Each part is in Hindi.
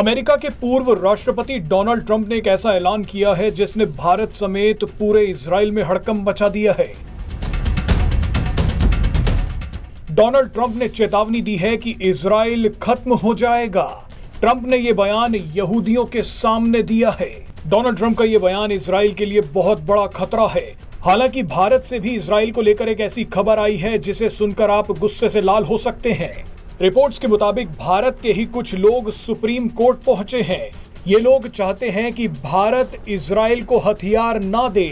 अमेरिका के पूर्व राष्ट्रपति डोनाल्ड ट्रंप ने एक ऐसा ऐलान किया है जिसने भारत समेत पूरे इजराइल में हड़कंप मचा दिया है। डोनाल्ड ट्रंप ने चेतावनी दी है कि इजराइल खत्म हो जाएगा। ट्रंप ने यह बयान यहूदियों के सामने दिया है। डोनाल्ड ट्रंप का यह बयान इजराइल के लिए बहुत बड़ा खतरा है। हालांकि भारत से भी इजराइल को लेकर एक ऐसी खबर आई है जिसे सुनकर आप गुस्से से लाल हो सकते हैं। रिपोर्ट्स के मुताबिक भारत के ही कुछ लोग सुप्रीम कोर्ट पहुंचे हैं। ये लोग चाहते हैं कि भारत इजराइल को हथियार ना दे,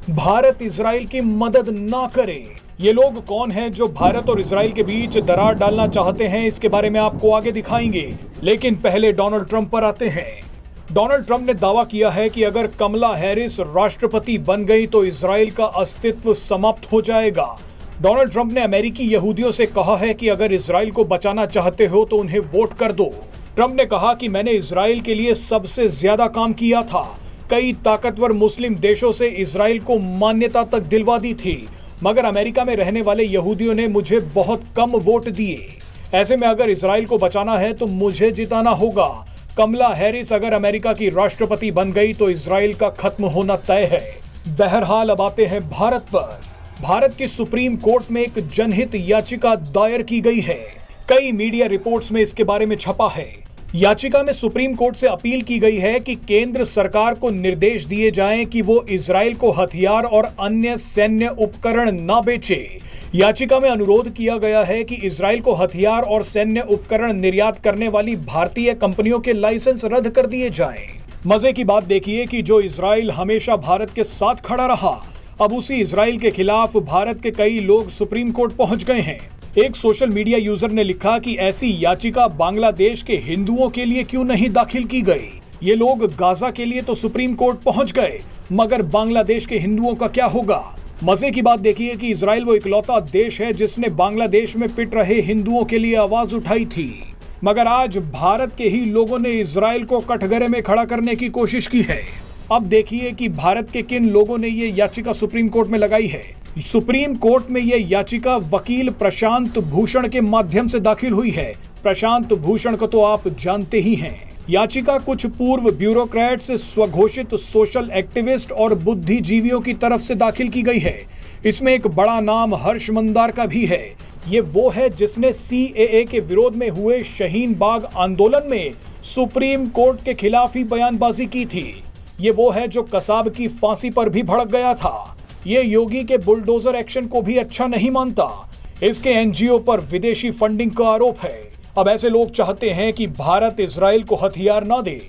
भारत इजराइल की मदद ना करे। ये लोग कौन हैं जो भारत और इजराइल के बीच दरार डालना चाहते हैं, इसके बारे में आपको आगे दिखाएंगे। लेकिन पहले डोनाल्ड ट्रंप पर आते हैं। डोनाल्ड ट्रंप ने दावा किया है कि अगर कमला हैरिस राष्ट्रपति बन गई तो इजराइल का अस्तित्व समाप्त हो जाएगा। डोनाल्ड ट्रंप ने अमेरिकी यहूदियों से कहा है कि अगर इजराइल को बचाना चाहते हो तो उन्हें वोट कर दो। ट्रंप ने कहा कि मैंने इजराइल के लिए सबसे ज्यादा काम किया था। कई ताकतवर मुस्लिम देशों से इजराइल को मान्यता तक दिलवा दी थी, मगर अमेरिका में रहने वाले यहूदियों ने मुझे बहुत कम वोट दिए। ऐसे में अगर इजराइल को बचाना है तो मुझे जिताना होगा। कमला हैरिस अगर अमेरिका की राष्ट्रपति बन गई तो इजराइल का खत्म होना तय है। बहरहाल अब आते हैं भारत पर। भारत की सुप्रीम कोर्ट में एक जनहित याचिका दायर की गई है। कई मीडिया रिपोर्ट्स में इसके बारे में छपा है। याचिका में सुप्रीम कोर्ट से अपील की गई है कि केंद्र सरकार को निर्देश दिए जाएं कि वो इजराइल को हथियार और अन्य सैन्य उपकरण न बेचे। याचिका में अनुरोध किया गया है कि इजराइल को हथियार और सैन्य उपकरण निर्यात करने वाली भारतीय कंपनियों के लाइसेंस रद्द कर दिए जाएं। मजे की बात देखिए कि जो इजराइल हमेशा भारत के साथ खड़ा रहा, अब उसी इजराइल के खिलाफ भारत के कई लोग सुप्रीम कोर्ट पहुंच गए हैं। एक सोशल मीडिया यूजर ने लिखा कि ऐसी याचिका बांग्लादेश के हिंदुओं के लिए क्यों नहीं दाखिल की गई। ये लोग गाजा के लिए तो सुप्रीम कोर्ट पहुंच गए, मगर बांग्लादेश के हिंदुओं का क्या होगा। मजे की बात देखिए कि इजराइल वो इकलौता देश है जिसने बांग्लादेश में पिट रहे हिंदुओं के लिए आवाज उठाई थी, मगर आज भारत के ही लोगों ने इजराइल को कटघरे में खड़ा करने की कोशिश की है। अब देखिए कि भारत के किन लोगों ने ये याचिका सुप्रीम कोर्ट में लगाई है। सुप्रीम कोर्ट में ये याचिका वकील प्रशांत भूषण के माध्यम से दाखिल हुई है। प्रशांत भूषण को तो आप जानते ही हैं। याचिका कुछ पूर्व ब्यूरोक्रेट्स, स्वघोषित सोशल एक्टिविस्ट और बुद्धिजीवियों की तरफ से दाखिल की गई है। इसमें एक बड़ा नाम हर्ष मंदार का भी है। ये वो है जिसने CAA के विरोध में हुए शाहीन बाग आंदोलन में सुप्रीम कोर्ट के खिलाफ ही बयानबाजी की थी। ये वो है जो कसाब की फांसी पर भी भड़क गया था। ये योगी के बुलडोजर एक्शन को भी अच्छा नहीं मानता। इसके NGO पर विदेशी फंडिंग का आरोप है। अब ऐसे लोग चाहते हैं कि भारत इजराइल को हथियार ना दे,